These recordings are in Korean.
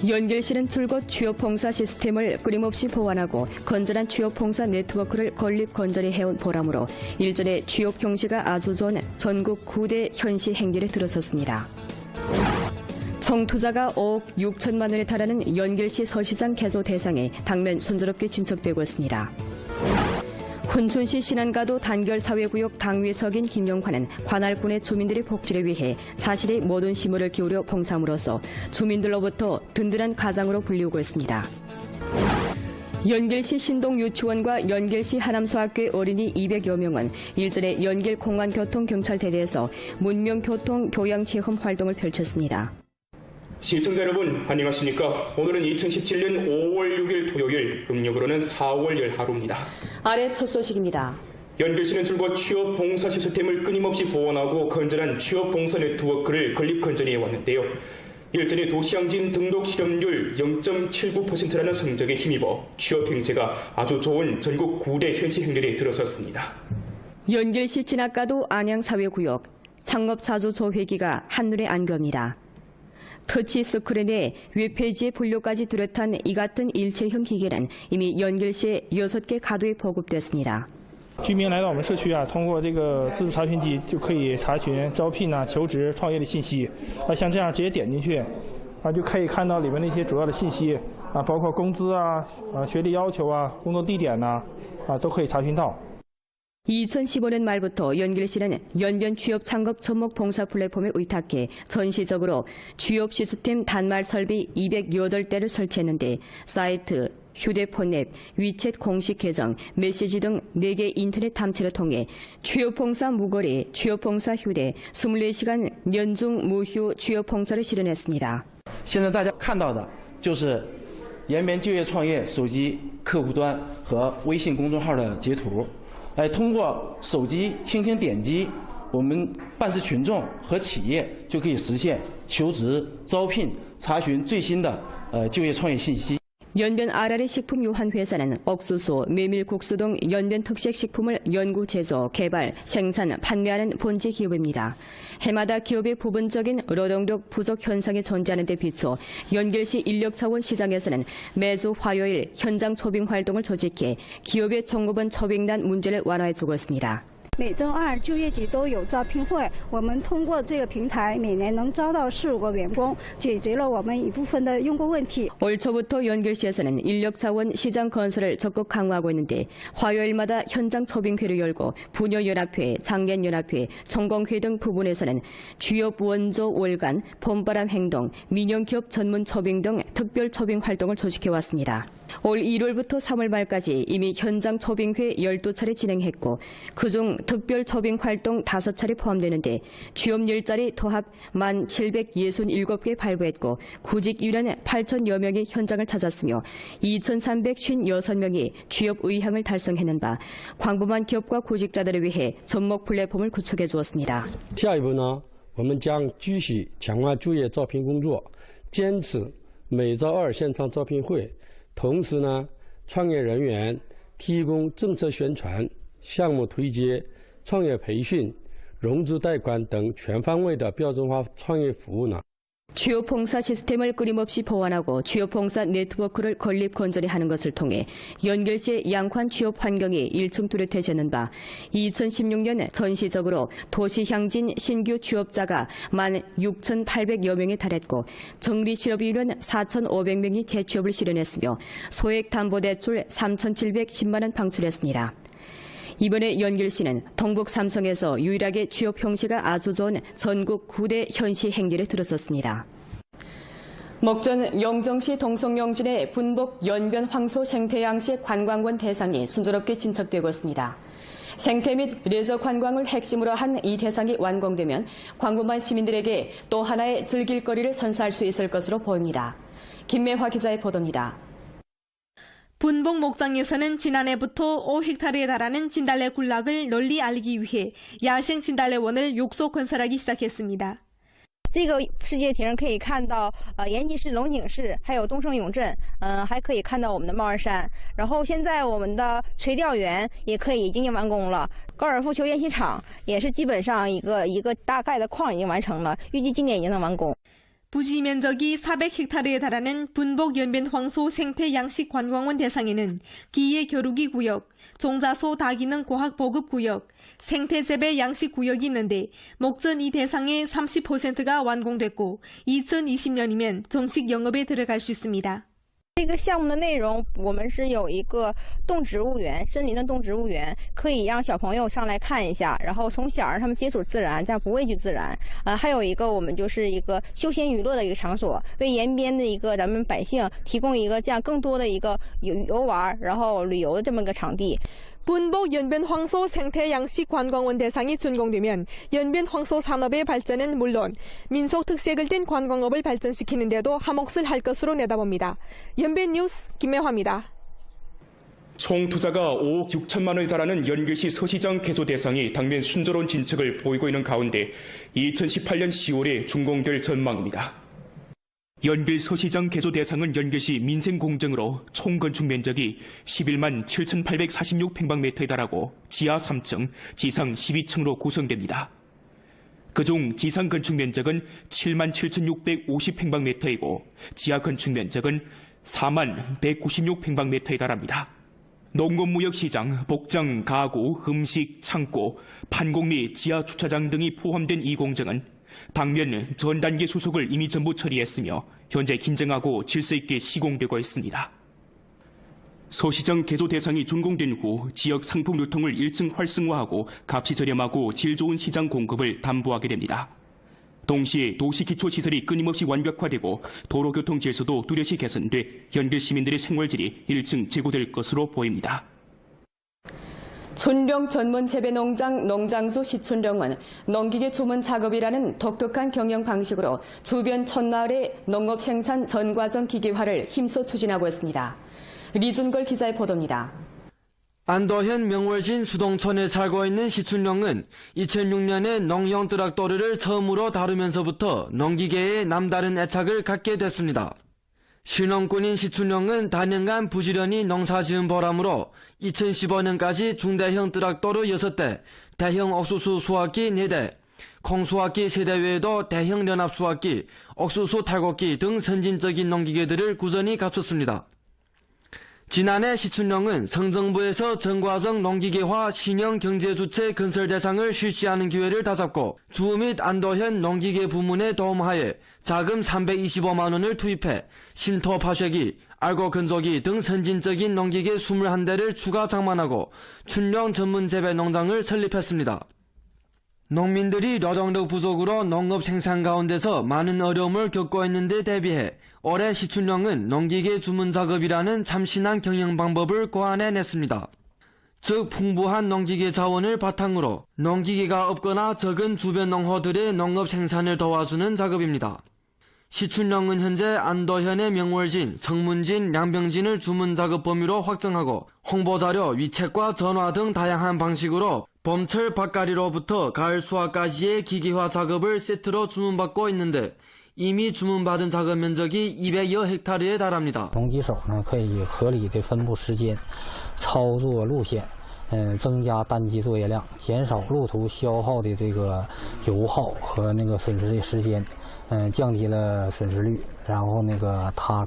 연길시는 줄곧 취업봉사 시스템을 끊임없이 보완하고 건전한 취업봉사 네트워크를 건립 건전히 해온 보람으로 일전에 취업 경시가 아주 좋은 전국 9대 현시 행렬에 들어섰습니다. 총 투자가 5억 6천만 원에 달하는 연길시 서시장 개소 대상에 당면 순조롭게 진척되고 있습니다. 훈춘시 신안가도 단결사회구역 당위석인 김용환은 관할군의 주민들의 복지를 위해 자신의 모든 힘을 기울여 봉사함으로써 주민들로부터 든든한 가장으로 불리우고 있습니다. 연길시 신동유치원과 연길시 하남소학교의 어린이 200여 명은 일전에 연길 공안교통경찰대대에서 문명교통교양체험 활동을 펼쳤습니다. 시청자 여러분 안녕하십니까? 오늘은 2017년 5월 6일 토요일, 음력으로는 4월 10하루입니다. 아래 첫 소식입니다. 연길시는 줄곧 취업봉사 시스템을 끊임없이 보완하고 건전한 취업봉사 네트워크를 건립 건전히 해왔는데요. 일전에 도시항진 등록 실업률 0.79%라는 성적에 힘입어 취업 행세가 아주 좋은 전국 9대 현시 행렬에 들어섰습니다. 연길시 진학가도 안양사회구역 창업자조 조회기가 한눈에 안깁니다. 터치스크린 내 웹페이지의 분류까지 뚜렷한 이 같은 일체형 기계는 이미 연길시의 6개 가도에 보급됐습니다. 居民来到我们社区啊，通过这个自助查询机就可以查询招聘求职、创业的信息。像这样直接点进去，就可以看到里面的一些主要的信息包括工资学历要求工作地点都可以查询到。 2015년 말부터 연길시는 연변 취업 창업 접목 봉사 플랫폼에 의탁해 전시적으로 취업 시스템 단말 설비 208대를 설치했는데 사이트, 휴대폰 앱, 위챗 공식 계정, 메시지 등 4개 인터넷 탐체를 통해 취업봉사 무거리, 취업봉사 휴대, 24시간 연중 무휴 취업봉사를 실현했습니다. 现在大家看到的就是延边就业创业手机客户端和微信公众号的截图。 通过手机轻轻点击，我们办事群众和企业就可以实现求职、招聘、查询最新的就业创业信息。 연변 아라리 식품유한회사는 옥수수, 메밀국수 등 연변 특색 식품을 연구, 제조, 개발, 생산, 판매하는 본지 기업입니다. 해마다 기업의 부분적인 노동력 부족 현상이 존재하는 데 비춰 연길시 인력자원 시장에서는 매주 화요일 현장 초빙 활동을 조직해 기업의 종업원 초빙난 문제를 완화해주고 있습니다. 每周二就业局都有招聘会，我们通过这个平台每年能招到4、5个员工，解决了我们一部分的用工问题。 올 초부터 연길시에서는 인력자원 시장 건설을 적극 강화하고 있는데 화요일마다 현장 초빙회를 열고 부녀연합회, 장년연합회, 전공회 등 부분에서는 취업 원조 월간, 봄바람 행동, 민영기업 전문 초빙 등 특별 초빙 활동을 조직해왔습니다. 올 1월부터 3월 말까지 이미 현장 초빙회 12차례 진행했고 그중 특별 초빙 활동 5차례 포함되는데 취업 일자리 도합 1,767개 발부했고 구직 유연 8,000여 명이 현장을 찾았으며 2,356명이 취업 의향을 달성해낸 바 광범한 기업과 구직자들을 위해 접목 플랫폼을 구축해 주었습니다. 下一步呢，我们将继续强化就业招聘工作，坚持每周2现场招聘会。 同时呢，创业人员提供政策宣传、项目推介、创业培训、融资贷款等全方位的标准化创业服务呢。 취업봉사 시스템을 끊임없이 보완하고 취업봉사 네트워크를 건립 건전히 하는 것을 통해 연길시의 양호한 취업 환경이 일층 뚜렷해지는 바 2016년 전시적으로 도시향진 신규 취업자가 16,800여 명에 달했고 정리실업인원 4,500명이 재취업을 실현했으며 소액담보대출 3,710만 원 방출했습니다. 이번에 연길시는 동북 삼성에서 유일하게 취업 형시가 아주 좋은 전국 9대 현시 행렬에 들어섰습니다. 목전 영정시 동성영진의 분복 연변 황소 생태양식 관광원 대상이 순조롭게 진척되고 있습니다. 생태 및 레저 관광을 핵심으로 한 이 대상이 완공되면 광범한 시민들에게 또 하나의 즐길거리를 선사할 수 있을 것으로 보입니다. 김매화 기자의 보도입니다. 분복 목장에서는 지난해부터 5헥타르에 달하는 진달래 군락을 널리 알리기 위해 야생 진달래원을 욕소 건설하기 시작했습니다. 这个世界亭可以看到延吉市、龙井市，还有东胜永镇，还可以看到我们的帽儿山。然后现在我们的垂钓园也可以已经完工了，高尔夫球练习场也是基本上一个大概的框已经完成了，预计今年已经能完工。 부지 면적이 400헥타르에 달하는 분복 연변 황소 생태 양식 관광원 대상에는 기계 겨루기 구역, 종자소 다기능 과학 보급 구역, 생태 재배 양식 구역이 있는데 목전 이 대상의 30%가 완공됐고 2020년이면 정식 영업에 들어갈 수 있습니다. 这个项目的内容，我们是有一个动植物园，森林的动植物园，可以让小朋友上来看一下，然后从小让他们接触自然，这样不畏惧自然。还有一个我们就是一个休闲娱乐的一个场所，为延边的一个咱们百姓提供一个这样更多的一个游玩，然后旅游的这么一个场地。 분복 연변 황소 생태 양식 관광원 대상이 준공되면 연변 황소 산업의 발전은 물론 민속 특색을 띤 관광업을 발전시키는 데도 한몫을 할 것으로 내다봅니다. 연변 뉴스 김혜화입니다. 총 투자가 5억 6천만 원에 달하는 연길시 서시장 개조 대상이 당면 순조로운 진척을 보이고 있는 가운데 2018년 10월에 준공될 전망입니다. 연길 서시장 개조 대상은 연길시 민생공정으로 총 건축 면적이 11만 7,846평방미터에 달하고 지하 3층, 지상 12층으로 구성됩니다. 그중 지상 건축 면적은 7만 7,650평방미터이고 지하 건축 면적은 4만 196평방미터에 달합니다. 농업무역시장, 복장, 가구, 음식, 창고, 판공리, 지하 주차장 등이 포함된 이 공정은 당면 전 단계 수속을 이미 전부 처리했으며 현재 긴장하고 질서 있게 시공되고 있습니다. 서시장 개조 대상이 준공된 후 지역 상품 유통을 1층 활성화하고 값이 저렴하고 질 좋은 시장 공급을 담보하게 됩니다. 동시에 도시 기초시설이 끊임없이 완벽화되고 도로교통 질서도 뚜렷이 개선돼 연길 시민들의 생활질이 1층 제고될 것으로 보입니다. 촌령 전문 재배 농장 농장주 시촌령은 농기계 주문 작업이라는 독특한 경영 방식으로 주변 촌마을의 농업 생산 전 과정 기계화를 힘써 추진하고 있습니다. 리준걸 기자의 보도입니다. 안도현 명월진 수동촌에 살고 있는 시춘령은 2006년에 농형 트랙터를 처음으로 다루면서부터 농기계에 남다른 애착을 갖게 됐습니다. 신혼꾼인 시춘령은 단연간 부지런히 농사지은 보람으로 2015년까지 중대형 트랙터로 6대, 대형 옥수수 수확기 4대, 콩수확기 3대 외에도 대형 연합 수확기, 옥수수 탈곡기 등 선진적인 농기계들을 꾸준히 갖췄습니다. 지난해 시춘령은 성정부에서 전과정 농기계화 신형 경제주체 건설 대상을 실시하는 기회를 다잡고 주 및 안도현 농기계 부문의 도움하에 자금 325만 원을 투입해 심토 파쇄기, 알고 건조기 등 선진적인 농기계 21대를 추가 장만하고 춘령 전문 재배 농장을 설립했습니다. 농민들이 노동력 부족으로 농업 생산 가운데서 많은 어려움을 겪고 있는데 대비해 올해 시춘령은 농기계 주문 작업이라는 참신한 경영 방법을 고안해냈습니다. 즉 풍부한 농기계 자원을 바탕으로 농기계가 없거나 적은 주변 농호들의 농업 생산을 도와주는 작업입니다. 시춘령은 현재 안도현의 명월진, 성문진, 양병진을 주문 작업 범위로 확정하고 홍보자료, 위책과 전화 등 다양한 방식으로 봄철 밭갈이로부터 가을 수확까지의 기계화 작업을 세트로 주문받고 있는데 이미 주문받은 작업 면적이 200여 헥타르에 달합니다. 农机手呢可以合理的分布时间、操作路线，增加单机作业量，减少路途消耗的这个油耗和那个损失的时间，降低了损失率。然后那个它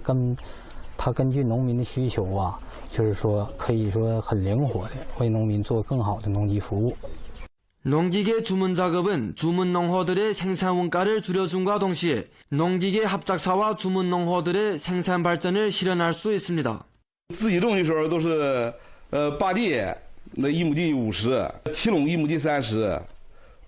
根据农民的需求啊，就是说可以说很灵活的为农民做更好的农机服务。 농기계 주문 작업은 주문 농호들의 생산 원가를 줄여줌과 동시에 농기계 합작사와 주문 농호들의 생산 발전을 실현할 수 있습니다. 自己种的时候都是8地那1亩地50，起垄1亩地30，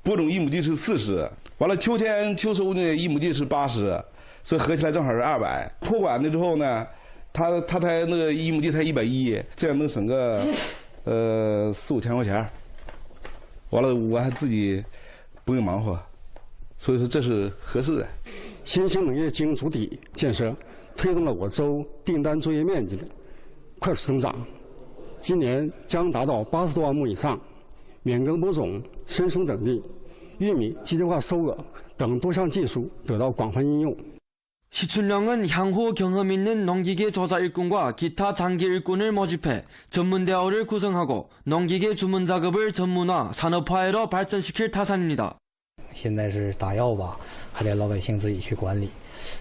播种1亩地是40，完了秋天秋收呢1亩地是80，所以合起来正好是200。托管了之后呢，他才那个1亩地才110，这样能省个4、5千块钱。 完了，我还自己不用忙活，所以说这是合适的。新兴农业经营主体建设推动了我州订单作业面积的快速增长，今年将达到80多万亩以上。免耕播种、深松整地、玉米机械化收割等多项技术得到广泛应用。 시춘령은 향후 경험 있는 농기계 조자 일꾼과 기타 장기 일꾼을 모집해 전문 대어를 구성하고 농기계 주문 작업을 전문화, 산업화해로 발전시킬 타산입니다. 现在是打药吧，还得老百姓自己去管理，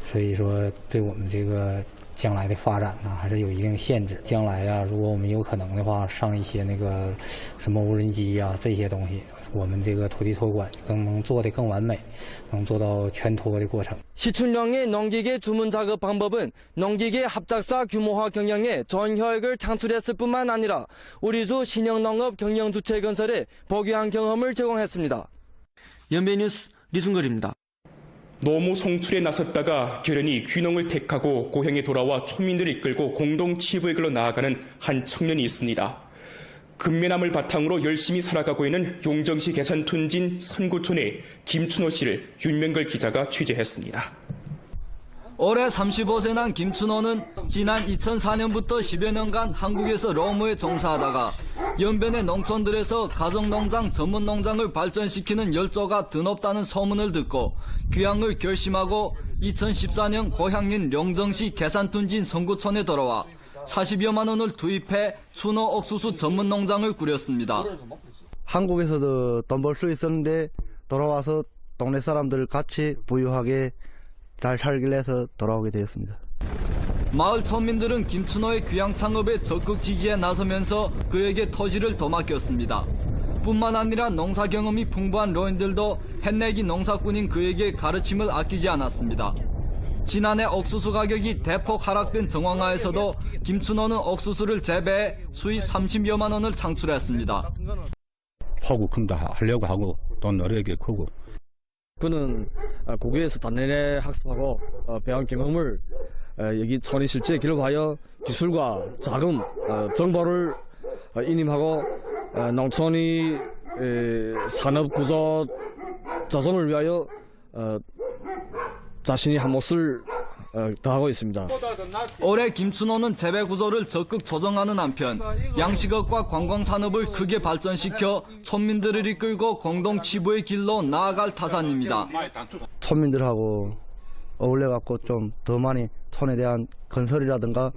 所以说对我们这个将来的发展呢，还是有一定限制。将来啊，如果我们有可能的话，上一些那个什么无人机啊这些东西，我们这个土地托管更能做得更完美，能做到全托的过程。 시춘령의 농기계 주문 작업 방법은 농기계 합작사 규모화 경영에 전효익을 창출했을 뿐만 아니라 우리주 신형농업 경영 주체 건설에 복유한 경험을 제공했습니다. 연배뉴스 리순걸입니다. 노무 송출에 나섰다가 결연히 귀농을 택하고 고향에 돌아와 초민들을 이끌고 공동 치부의 길로 나아가는 한 청년이 있습니다. 근면함을 바탕으로 열심히 살아가고 있는 용정시 계산둔진 선구촌의 김춘호 씨를 윤명걸 기자가 취재했습니다. 올해 35세 난 김춘호는 지난 2004년부터 10여 년간 한국에서 로무에 종사하다가 연변의 농촌들에서 가정농장 전문농장을 발전시키는 열조가 드높다는 소문을 듣고 귀향을 결심하고 2014년 고향인 용정시 계산둔진 선구촌에 돌아와 40여만 원을 투입해 추노 옥수수 전문 농장을 꾸렸습니다. 한국에서도 돈 벌 수 있었는데 돌아와서 동네 사람들 같이 부유하게 잘 살길래 해서 돌아오게 되었습니다. 마을村민들은 김춘호의 귀향 창업에 적극 지지에 나서면서 그에게 토지를 더 맡겼습니다. 뿐만 아니라 농사 경험이 풍부한 노인들도 햇내기 농사꾼인 그에게 가르침을 아끼지 않았습니다. 지난해 옥수수 가격이 대폭 하락된 정황하에서도 김춘호는 옥수수를 재배해 수입 30여만 원을 창출했습니다. 포구금도 하려고 하고 또 노력이 크고. 그는 국외에서 단내내 학습하고 배운 경험을 여기 촌에 실제 기록하여 기술과 자금, 정보를 인임하고 농촌의 산업구조 조성을 위하여 자신이 한 몫을 더하고 있습니다. 올해 김춘호는 재배 구조를 적극 조정하는 한편 양식업과 관광산업을 크게 발전시켜 촌민들을 이끌고 공동 치부의 길로 나아갈 타산입니다. 촌민들하고 어울려갖고 좀 더 많이 촌에 대한 건설이라든가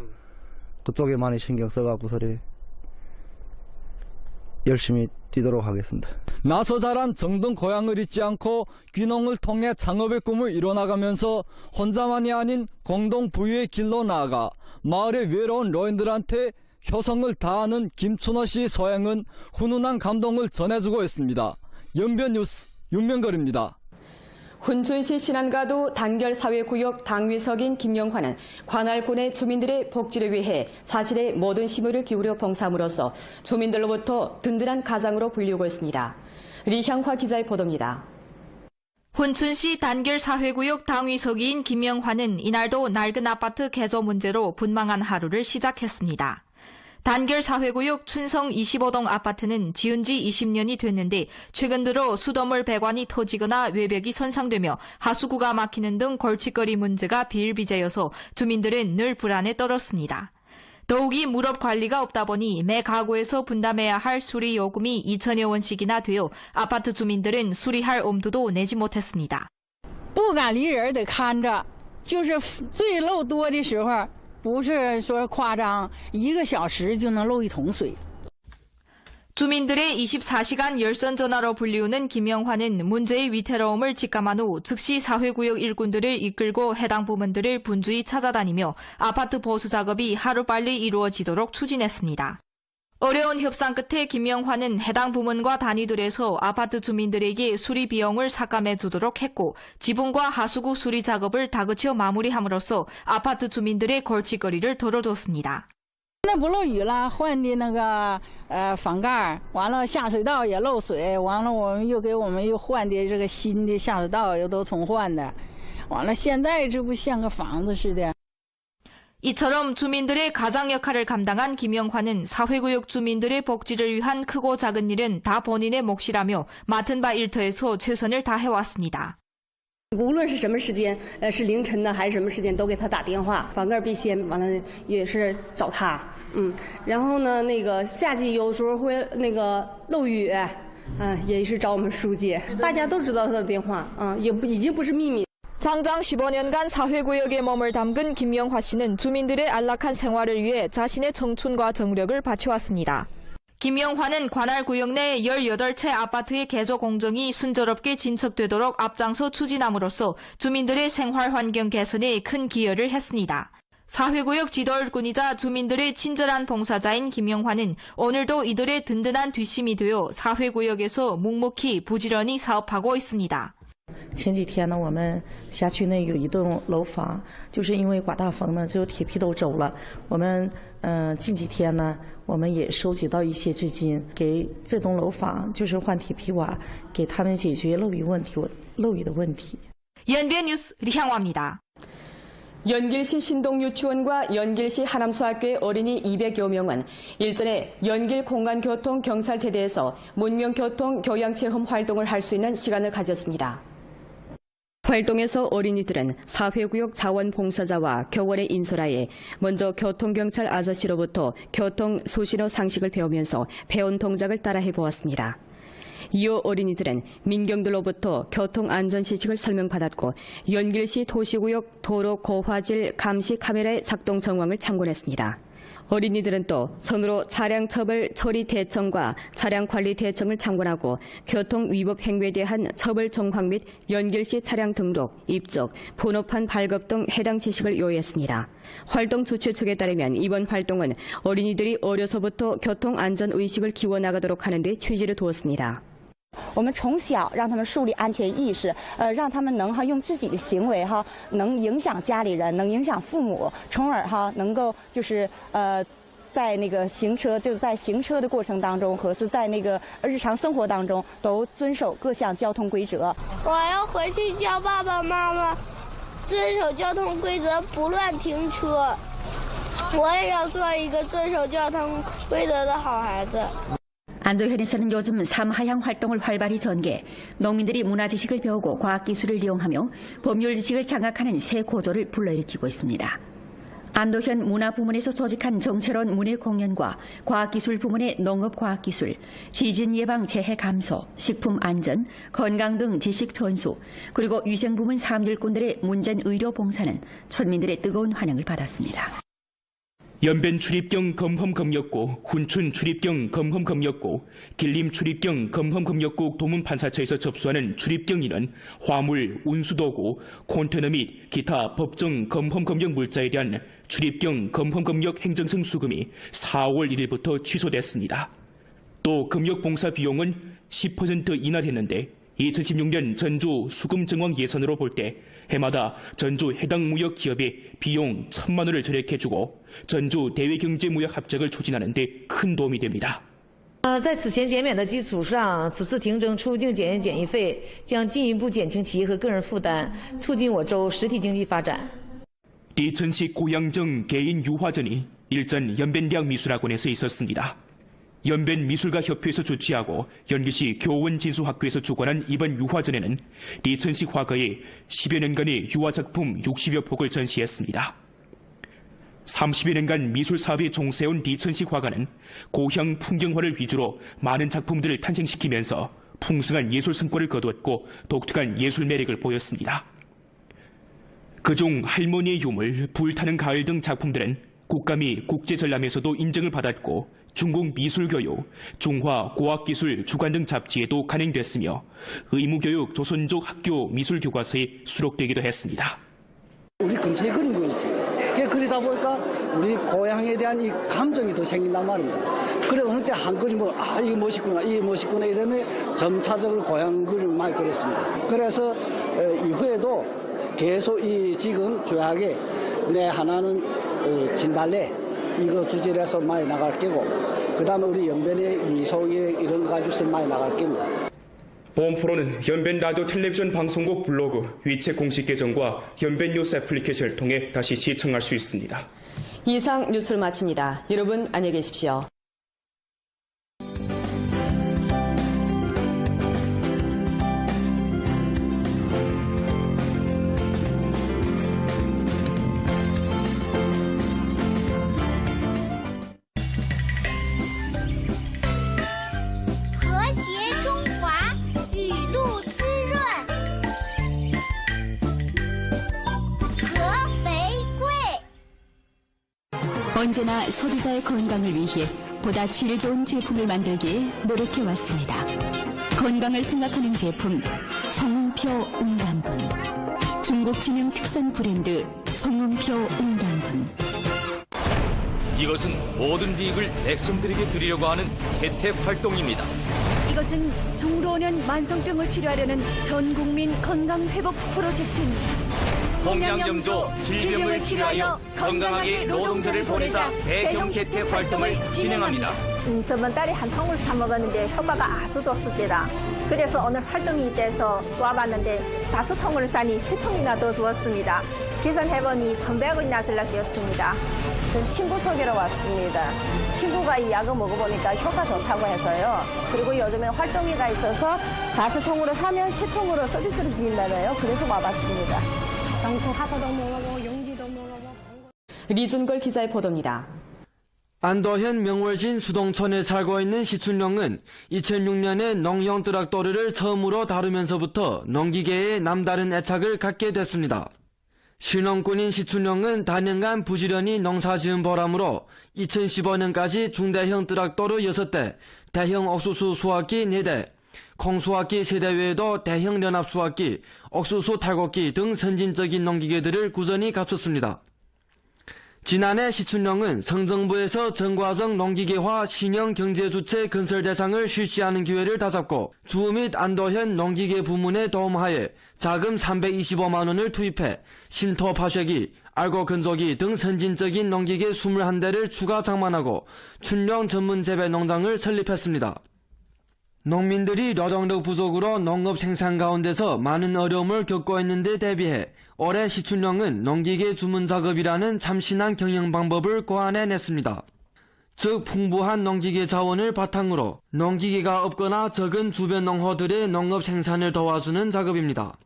그쪽에 많이 신경 써갖고서리 열심히 뛰도록 하겠습니다. 나서 자란 정든 고향을 잊지 않고 귀농을 통해 창업의 꿈을 이뤄나가면서 혼자만이 아닌 공동 부유의 길로 나아가 마을의 외로운 노인들한테 효성을 다하는 김춘호 씨의 소행은 훈훈한 감동을 전해주고 있습니다. 연변뉴스 윤명걸입니다. 훈춘시 신안가도 단결사회구역 당위석인 김영환은 관할군의 주민들의 복지를 위해 자신의 모든 힘을 기울여 봉사함으로써 주민들로부터 든든한 가장으로 불리우고 있습니다. 리향화 기자의 보도입니다. 훈춘시 단결사회구역 당위석인 김영환은 이날도 낡은 아파트 개조 문제로 분망한 하루를 시작했습니다. 단결사회구역 춘성 25동 아파트는 지은 지 20년이 됐는데 최근 들어 수돗물 배관이 터지거나 외벽이 손상되며 하수구가 막히는 등 골칫거리 문제가 비일비재여서 주민들은 늘 불안에 떨었습니다. 더욱이 물업 관리가 없다 보니 매 가구에서 분담해야 할 수리 요금이 2천여 원씩이나 되어 아파트 주민들은 수리할 엄두도 내지 못했습니다. 不敢离人得看着，就是最漏多的时候。 不是说夸张，1个小时就能漏1桶水。 주민들의 24시간 열선 전화로 불리우는 김영환은 문제의 위태로움을 직감한 후 즉시 사회구역 일꾼들을 이끌고 해당 부문들을 분주히 찾아다니며 아파트 보수 작업이 하루빨리 이루어지도록 추진했습니다. 어려운 협상 끝에 김영환은 해당 부문과 단위들에서 아파트 주민들에게 수리 비용을 삭감해 주도록 했고 지붕과 하수구 수리 작업을 다그쳐 마무리함으로써 아파트 주민들의 골칫거리를 덜어줬습니다. 那不漏雨了，换的那个房盖，完了下水道也漏水，完了我们又换的这个新的下水道又都重换的，完了现在这不像个房子似的。 이처럼 주민들의 가장 역할을 감당한 김영환은 사회구역 주민들의 복지를 위한 크고 작은 일은 다 본인의 몫이라며 맡은 바 일터에서 최선을 다해왔습니다. 无论是什么时间，是凌晨的还是什么时间，都给他打电话，房盖必掀，完了也是找他，然后呢，那个夏季有时候会那个漏雨，也是找我们疏解，大家都知道他的电话，已经不是秘密。 장장 15년간 사회구역에 몸을 담근 김영화 씨는 주민들의 안락한 생활을 위해 자신의 청춘과 정력을 바쳐왔습니다. 김영환은 관할 구역 내 18채 아파트의 개조 공정이 순조롭게 진척되도록 앞장서 추진함으로써 주민들의 생활 환경 개선에 큰 기여를 했습니다. 사회구역 지도일꾼이자 주민들의 친절한 봉사자인 김영환은 오늘도 이들의 든든한 뒷심이 되어 사회구역에서 묵묵히 부지런히 사업하고 있습니다. 前几天呢，我们辖区内有一栋楼房，就是因为刮大风呢，就铁皮都走了。我们近几天呢，我们也收集到一些资金，给这栋楼房就是换铁皮瓦，给他们解决漏雨的问题。 연변 뉴스 리향화입니다. 연길시 신동유치원과 연길시 하남소학교의 어린이 200여 명은 일전에 연길 공간교통경찰대대에서 문명교통 교양체험 활동을 할 수 있는 시간을 가졌습니다. 활동에서 어린이들은 사회구역 자원봉사자와 교원의 인솔하에 먼저 교통경찰 아저씨로부터 교통 수신호 상식을 배우면서 배운 동작을 따라해 보았습니다. 이어 어린이들은 민경들로부터 교통안전시식을 설명받았고 연길시 도시구역 도로 고화질 감시 카메라의 작동 정황을 참고했습니다. 어린이들은 또 손으로 차량 처벌 처리 대청과 차량 관리 대청을 참관하고 교통 위법 행위에 대한 처벌 정황 및 연길시 차량 등록, 입적, 번호판 발급 등 해당 지식을 요했습니다. 활동 주최 측에 따르면 이번 활동은 어린이들이 어려서부터 교통안전의식을 키워나가도록 하는 데 취지를 두었습니다. 我们从小让他们树立安全意识，让他们能用自己的行为能影响家里人，能影响父母，从而能够就是在那个行车的过程当中和是在那个日常生活当中都遵守各项交通规则。我要回去教爸爸妈妈遵守交通规则，不乱停车。我也要做一个遵守交通规则的好孩子。 안도현에서는 요즘 삼하향 활동을 활발히 전개, 농민들이 문화 지식을 배우고 과학 기술을 이용하며 법률 지식을 장악하는 새 고조를 불러일으키고 있습니다. 안도현 문화부문에서 조직한 정체론 문예 공연과 과학기술 부문의 농업과학기술, 지진 예방 재해 감소, 식품 안전, 건강 등 지식 전수, 그리고 위생 부문 사업일꾼들의 문전 의료 봉사는村민들의 뜨거운 환영을 받았습니다. 연변 출입경 검험검역고, 훈춘 출입경 검험검역고, 길림 출입경 검험검역국 도문판사처에서 접수하는 출입경인은 화물, 운수도구, 콘테너 및 기타 법정 검험검역 물자에 대한 출입경 검험검역 행정성 수금이 4월 1일부터 취소됐습니다. 또 검역봉사 비용은 10% 인하됐는데 2016년 전주 수금 정황 예산으로 볼 때 해마다 전주 해당 무역 기업에 비용 1,000만 원을 절약해주고 전주 대외경제무역 합작을 추진하는 데 큰 도움이 됩니다. 在此前减免的基础上，此次停征出入境检验检疫费将进一步减轻企业和个人负担，促进我州实体经济发展。 리천시 고양정 개인 유화전이 일전 연변대학미술학원에서 있었습니다. 연변미술가협회에서 주최하고 연길시 교원진수학교에서 주관한 이번 유화전에는 리천식 화가의 10여 년간의 유화작품 60여 폭을 전시했습니다. 30여 년간 미술사업에 종사해온 리천식 화가는 고향 풍경화를 위주로 많은 작품들을 탄생시키면서 풍성한 예술 성과를 거두었고 독특한 예술 매력을 보였습니다. 그중 할머니의 유물, 불타는 가을 등 작품들은 국감이 국제전람에서도 인정을 받았고 중국 미술교육, 중화고학기술 주간 등 잡지에도 간행됐으며 의무교육 조선족 학교 미술교과서에 수록되기도 했습니다. 우리 근처에 그린 거지. 그러다 보니까 우리 고향에 대한 이 감정이 더 생긴단 말입니다. 그래 어느 때 한 그림 보고 이게 멋있구나, 이게 멋있구나 이러면 점차적으로 고향 그림을 많이 그렸습니다. 그래서 이후에도 계속 이 지금 조약에 내 하나는 진달래 이거 주제해서 많이 나갈 게고 그 다음에 우리 연변의 미소 이런 거 가지고서 많이 나갈 겁니다. 보험 프로는 연변 라디오 텔레비전 방송국 블로그, 위챗 공식 계정과 연변 뉴스 애플리케이션을 통해 다시 시청할 수 있습니다. 이상 뉴스를 마칩니다. 여러분 안녕히 계십시오. 언제나 소비자의 건강을 위해 보다 질 좋은 제품을 만들기에 노력해왔습니다. 건강을 생각하는 제품 송웅표 웅단분. 중국 지명 특산 브랜드 송웅표 웅단분. 이것은 모든 이익을 백성들에게 드리려고 하는 혜택 활동입니다. 이것은 중로는 만성병을 치료하려는 전국민 건강회복 프로젝트입니다. 홍양염조 질병을 치료하여 건강하게 노동자를 보내자 대형 혜택 활동을 진행합니다. 저번 달에 한 통을 사 먹었는데 효과가 아주 좋습니다. 그래서 오늘 활동이 돼서 와봤는데 5통을 사니 3통이나 더 주었습니다. 계산해보니 1,100원이나 전락되었습니다. 전 친구 소개로 왔습니다. 친구가 이 약을 먹어보니까 효과 좋다고 해서요. 그리고 요즘에 활동회가 있어서 5통으로 사면 3통으로 서비스를 드린다며요. 그래서 와봤습니다. 당초 하사도 먹어보고 용지도 먹어보고. 리준걸 기자의 보도입니다. 안도현 명월진 수동촌에 살고 있는 시춘령은 2006년에 농형 트랙터를 처음으로 다루면서부터 농기계에 남다른 애착을 갖게 됐습니다. 신혼꾼인 시춘령은 다년간 부지런히 농사지은 보람으로 2015년까지 중대형 트랙터로 6대, 대형 옥수수 수확기 4대, 콩수확기 3대 외에도 대형 연합수확기, 옥수수 탈곡기 등 선진적인 농기계들을 꾸준히 갖췄습니다. 지난해 시춘령은 성정부에서 전과정 농기계화 신형 경제주체 건설 대상을 실시하는 기회를 다잡고 주 및 안도현 농기계 부문의 도움하에 자금 325만 원을 투입해 심토 파쇄기, 알고 건조기 등 선진적인 농기계 21대를 추가 장만하고 춘령 전문 재배 농장을 설립했습니다. 농민들이 노동력 부족으로 농업 생산 가운데서 많은 어려움을 겪고 있는 데 대비해 올해 시춘령은 농기계 주문 작업이라는 참신한 경영 방법을 고안해냈습니다. 즉 풍부한 농기계 자원을 바탕으로 농기계가 없거나 적은 주변 농호들의 농업 생산을 도와주는 작업입니다.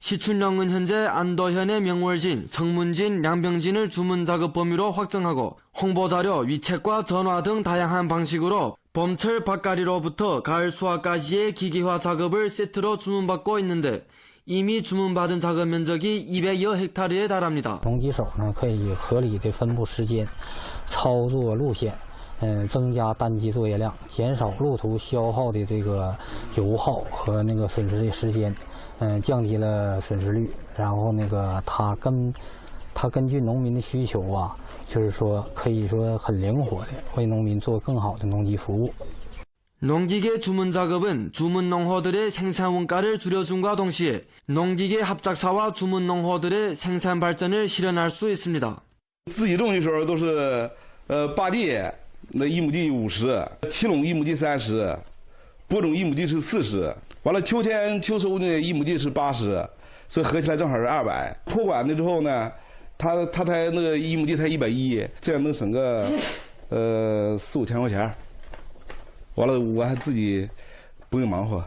시춘령은 현재 안도현의 명월진, 성문진, 양병진을 주문 작업 범위로 확정하고 홍보자료, 위책과 전화 등 다양한 방식으로 봄철 밭갈이로부터 가을 수확까지의 기계화 작업을 세트로 주문받고 있는데 이미 주문받은 작업 면적이 200여 헥타르에 달합니다. 农机手呢可以合理的分布时间、操作路线，增加单机作业量，减少路途消耗的这个油耗和那个损失的时间，降低了损失率。然后那个它根据农民的需求啊，就是说可以说很灵活的为农民做更好的农机服务。 농기계 주문 작업은 주문 농호들의 생산 원가를 줄여줌과 동시에 농기계 합작사와 주문 농호들의 생산 발전을 실현할 수 있습니다. 自己种的时候都是耙地那1亩地50，七垄1亩地30，播种1亩地是40，完了秋天秋收呢1亩地是80，所以合起来正好是200。托管了之后呢，他才那个1亩地才110，这样能省个4、5千块钱。 完了，我还自己不用忙活。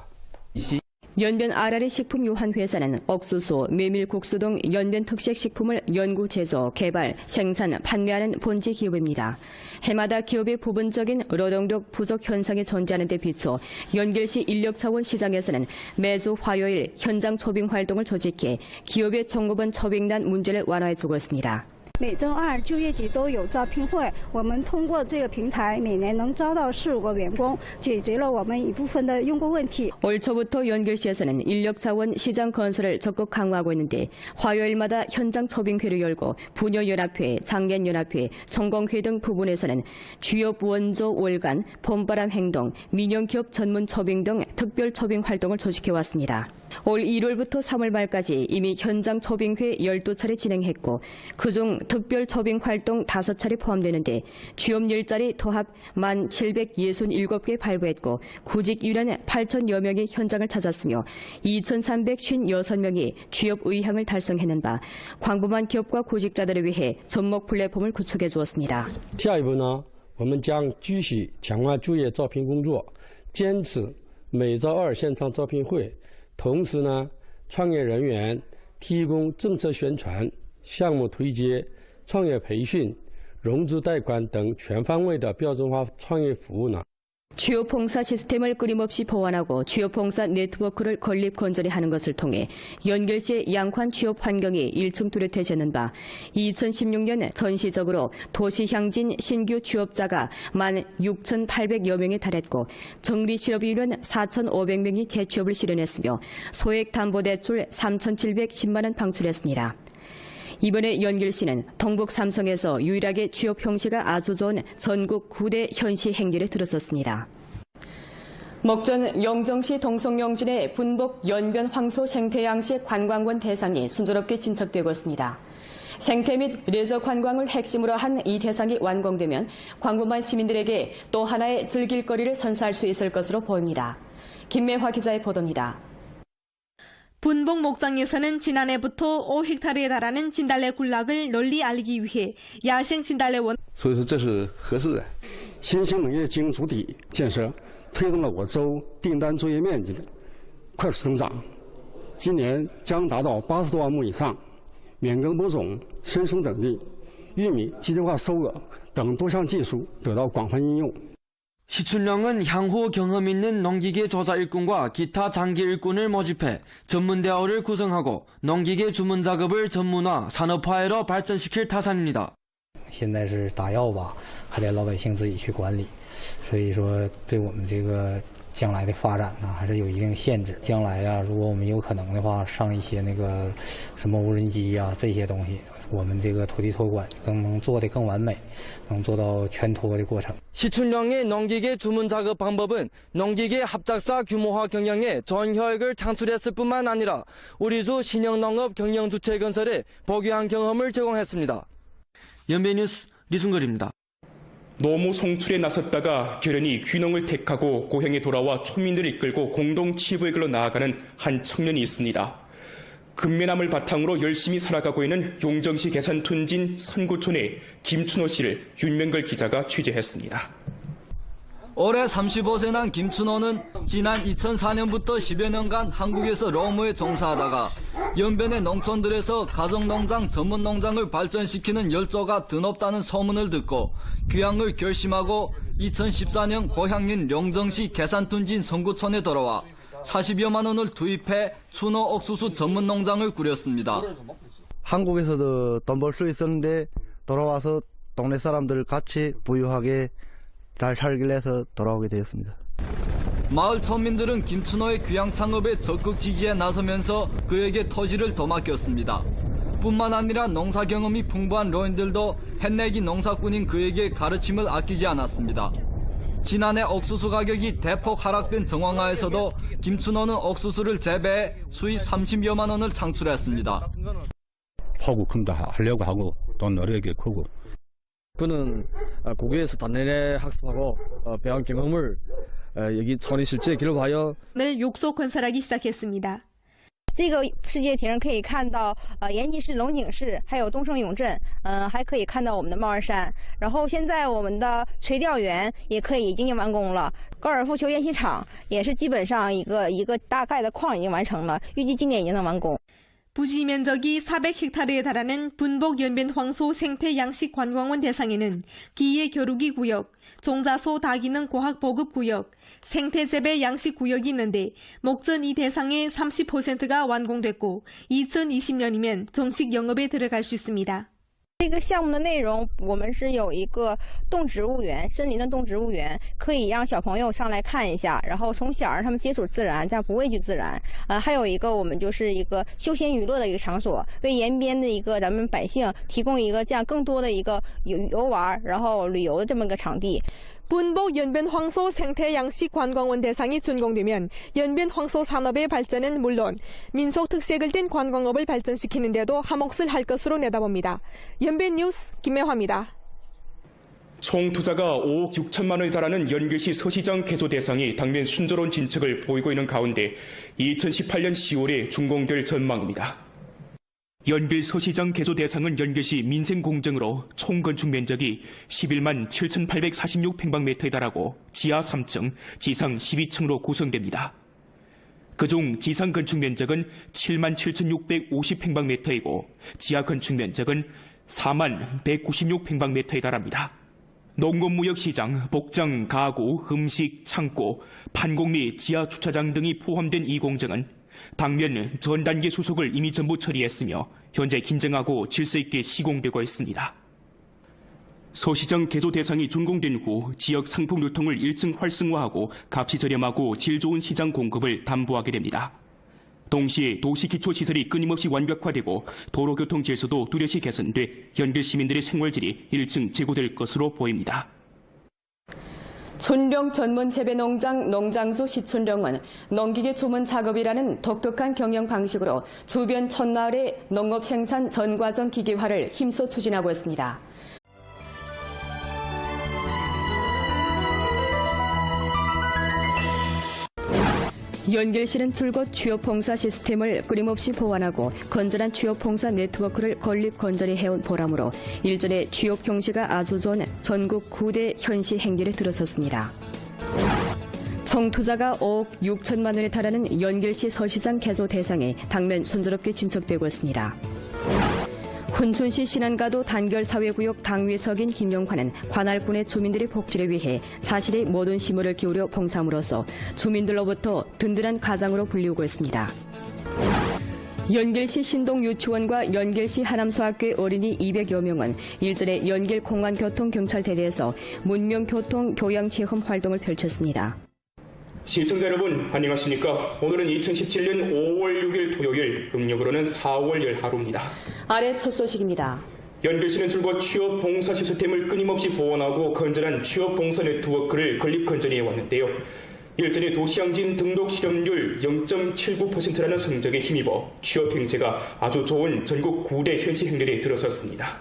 연변 아라리 식품유한회사는 옥수수, 메밀국수 등 연변 특색 식품을 연구, 제조, 개발, 생산, 판매하는 본지 기업입니다. 해마다 기업의 부분적인 노동력 부족 현상이 존재하는 데 비춰 연결시 인력자원 시장에서는 매주 화요일 현장 초빙 활동을 조직해 기업의 종업원 초빙난 문제를 완화해주고 있습니다. 每周2就业局都有招聘会，我们通过这个平台每年能招到4、5个员工，解决了我们一部分的用工问题。 올 초부터 연결시에서는 인력자원 시장 건설을 적극 강화하고 있는데 화요일마다 현장 초빙회를 열고 분여연합회, 장년연합회, 총공회 등 부분에서는 취업 원조 월간, 봄바람 행동, 민영기업 전문 초빙 등 특별 초빙 활동을 조직해왔습니다. 올 1월부터 3월 말까지 이미 현장 초빙회 12차례 진행했고 그중 특별 초빙 활동 5차례 포함되는데 취업 일자리 도합 1,767개 발부했고 구직 인원 8,000여 명이 현장을 찾았으며 2,356명이 취업 의향을 달성해낸 바 광범한 기업과 구직자들을 위해 접목 플랫폼을 구축해 주었습니다. 下一步呢，我们将继续强化就业招聘工作，坚持每周2现场招聘会，同时呢，创业人员提供政策宣传、项目推介、创业培训、融资贷款等全方位的标准化创业服务呢。 주요 봉사 시스템을 끊임없이 보완하고 주요 봉사 네트워크를 건립 건전히 하는 것을 통해 연결시의 양환 취업 환경이 일층 뚜렷해지는 바 2016년 전시적으로 도시 향진 신규 취업자가 16,800여 명에 달했고 정리실업인원 4,500명이 재취업을 실현했으며 소액담보대출 3,710만 원 방출했습니다. 이번에 연길시는 동북 삼성에서 유일하게 취업 형시가 아주 좋은 전국 9대 현시 행렬에 들어섰습니다. 목전 영정시 동성영진의 분복 연변 황소 생태양식 관광원 대상이 순조롭게 진척되고 있습니다. 생태 및 레저 관광을 핵심으로 한 이 대상이 완공되면 광범한 시민들에게 또 하나의 즐길거리를 선사할 수 있을 것으로 보입니다. 김매화 기자의 보도입니다. 분복 목장에서는 지난해부터 5헥타르에 달하는 진달래 군락을 널리 알리기 위해 야생 진달래원 所以说这是合适的。新兴农业经营主体建设推动了我州订单作业面积的快速增长，今年将达到80多万亩以上。免耕播种、深松等地、玉米机械化收割等多项技术得到广泛应用。 시춘령은 향후 경험 있는 농기계 조사 일꾼과 기타 장기 일꾼을 모집해 전문대어를 구성하고 농기계 주문 작업을 전문화, 산업화로 발전시킬 타산입니다. 现在是打药吧，还得老百姓自己去管理，所以说对我们这个将来的发展呢，还是有一定限制。将来啊，如果我们有可能的话，上一些那个什么无人机啊这些东西，我们这个土地托管更能做得更完美，能做到全托的过程。 시춘령의 농기계 주문 작업 방법은 농기계 합작사 규모화 경영에 전 혈액을 창출했을 뿐만 아니라 우리주 신형농업 경영주체 건설에 복유한 경험을 제공했습니다. 연배뉴스 리순걸입니다. 노무 송출에 나섰다가 결연히 귀농을 택하고 고향에 돌아와 초민들을 이끌고 공동 치부의 길로 나아가는 한 청년이 있습니다. 근면함을 바탕으로 열심히 살아가고 있는 용정시 계산둔진 선구촌의 김춘호 씨를 윤명걸 기자가 취재했습니다. 올해 35세 난 김춘호는 지난 2004년부터 10여 년간 한국에서 로무에 종사하다가 연변의 농촌들에서 가정농장 전문 농장을 발전시키는 열조가 드높다는 소문을 듣고 귀향을 결심하고 2014년 고향인 용정시 계산둔진 선구촌에 돌아와 40여만 원을 투입해 추노 옥수수 전문 농장을 꾸렸습니다. 한국에서도 돈 벌 수 있었는데 돌아와서 동네 사람들 같이 부유하게 잘 살길 해서 돌아오게 되었습니다. 마을村민들은 김춘호의 귀향 창업에 적극 지지에 나서면서 그에게 토지를 더 맡겼습니다. 뿐만 아니라 농사 경험이 풍부한 노인들도 햇내기 농사꾼인 그에게 가르침을 아끼지 않았습니다. 지난해 옥수수 가격이 대폭 하락된 정황하에서도 김춘호는 옥수수를 재배해 수입 30여만 원을 창출했습니다. 포구 금도 하려고 하고 또 노력이 크고. 그는 고교에서 단내내 학습하고 배운 경험을 여기 촌의 실제 기록하여 오늘 욕소 건설하기 시작했습니다. 这个世界亭可以看到延吉市、龙井市，还有东胜永镇，还可以看到我们的帽儿山。然后现在我们的垂钓园也可以已经完工了，高尔夫球练习场也是基本上一个大概的框已经完成了，预计今年已经能完工。 부지 면적이 400헥타르에 달하는 분복 연변 황소 생태 양식 관광원 대상에는 기예 겨루기 구역, 종자소 다기능 과학 보급 구역, 생태 재배 양식 구역이 있는데 목전 이 대상의 30%가 완공됐고 2020년이면 정식 영업에 들어갈 수 있습니다. 这个项目的内容，我们是有一个动植物园，森林的动植物园，可以让小朋友上来看一下，然后从小让他们接触自然，这样不畏惧自然。还有一个我们就是一个休闲娱乐的一个场所，为延边的一个咱们百姓提供一个这样更多的一个游玩，然后旅游的这么一个场地。 분복 연변 황소 생태 양식 관광원 대상이 준공되면 연변 황소 산업의 발전은 물론 민속 특색을 띤 관광업을 발전시키는 데도 한몫을 할 것으로 내다봅니다. 연변 뉴스 김매화입니다. 총 투자가 5억 6천만 원에 달하는 연길시 서시장 개조 대상이 당면 순조로운 진척을 보이고 있는 가운데 2018년 10월에 준공될 전망입니다. 연길 서시장 개조 대상은 연길시 민생공정으로 총 건축 면적이 11만 7,846평방미터에 달하고 지하 3층, 지상 12층으로 구성됩니다. 그중 지상 건축 면적은 7만 7,650평방미터이고 지하 건축 면적은 4만 196평방미터에 달합니다. 농업무역시장, 복장, 가구, 음식, 창고, 판공 및 지하 주차장 등이 포함된 이 공정은 당면 전 단계 수속을 이미 전부 처리했으며 현재 긴장하고 질서 있게 시공되고 있습니다. 서시장 개조 대상이 준공된 후 지역 상품 유통을 1층 활성화하고 값이 저렴하고 질 좋은 시장 공급을 담보하게 됩니다. 동시에 도시 기초시설이 끊임없이 완벽화되고 도로교통 질서도 뚜렷이 개선돼 연길 시민들의 생활질이 1층 제고될 것으로 보입니다. 촌령 전문 재배 농장 농장주 시촌령은 농기계 조문 작업이라는 독특한 경영 방식으로 주변 촌마을의 농업 생산 전 과정 기계화를 힘써 추진하고 있습니다. 연길시는 줄곧 취업봉사 시스템을 끊임없이 보완하고 건전한 취업봉사 네트워크를 건립 건전히 해온 보람으로 일전에 취업 경시가 아주 좋은 전국 9대 현시 행렬에 들어섰습니다. 총 투자가 5억 6천만 원에 달하는 연길시 서시장 개조 대상에 당면 순조롭게 진척되고 있습니다. 훈춘시 신안가도 단결사회구역 당위석인 김용환은 관할군의 주민들의 복지를 위해 자신의 모든 심혈을 기울여 봉사함으로써 주민들로부터 든든한 가장으로 불리우고 있습니다. 연길시 신동유치원과 연길시 하남소학교의 어린이 200여 명은 일전에 연길 공안교통경찰대대에서 문명교통 교양체험 활동을 펼쳤습니다. 시청자 여러분 안녕하십니까? 오늘은 2017년 5월 6일 토요일, 음력으로는 4월 10하루입니다. 아래 첫 소식입니다. 연길시는 줄곧 취업 봉사 시스템을 끊임없이 보완하고 건전한 취업 봉사 네트워크를 건립 건전히 해왔는데요. 일전에 도시항진 등록 실업률 0.79%라는 성적에 힘입어 취업 행세가 아주 좋은 전국 9대 현시 행렬에 들어섰습니다.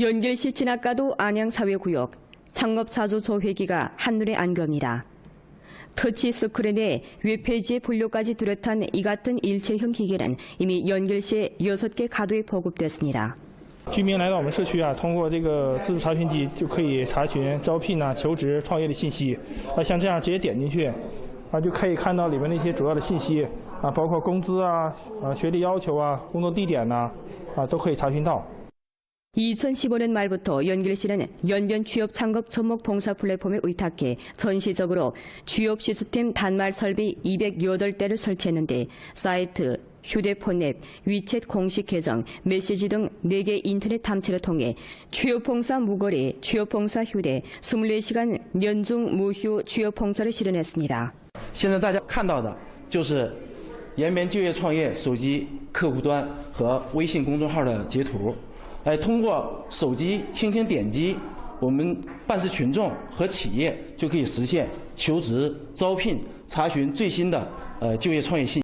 연길시 진학가도 안양사회구역 창업자조 조회기가 한눈에 안깁니다. 터치스크린 내 웹페이지의 분류까지 뚜렷한 이 같은 일체형 기계는 이미 연길시의 6개 가도에 보급됐습니다. 居民来到我们社区啊，通过这个自助查询机就可以查询招聘啊、求职、创业的信息。像这样直接点进去，就可以看到里面的一些主要的信息包括工资学历要求工作地点都可以查询到。 2015년 말부터 연길시는 연변 취업 창업 접목 봉사 플랫폼에 의탁해 전시적으로 취업 시스템 단말 설비 208대를 설치했는데 사이트, 휴대폰 앱, 위챗 공식 계정, 메시지 등 4개 인터넷 탐체를 통해 취업봉사 무거리, 취업봉사 휴대, 24시간 연중 무휴 취업봉사를 실현했습니다. 现在大家看到的就是延边就业创业手机客户端和微信公众号的截图。 通过手机轻轻点击，我们办事群众和企业就可以实现求职、招聘、查询最新的就业创业信息。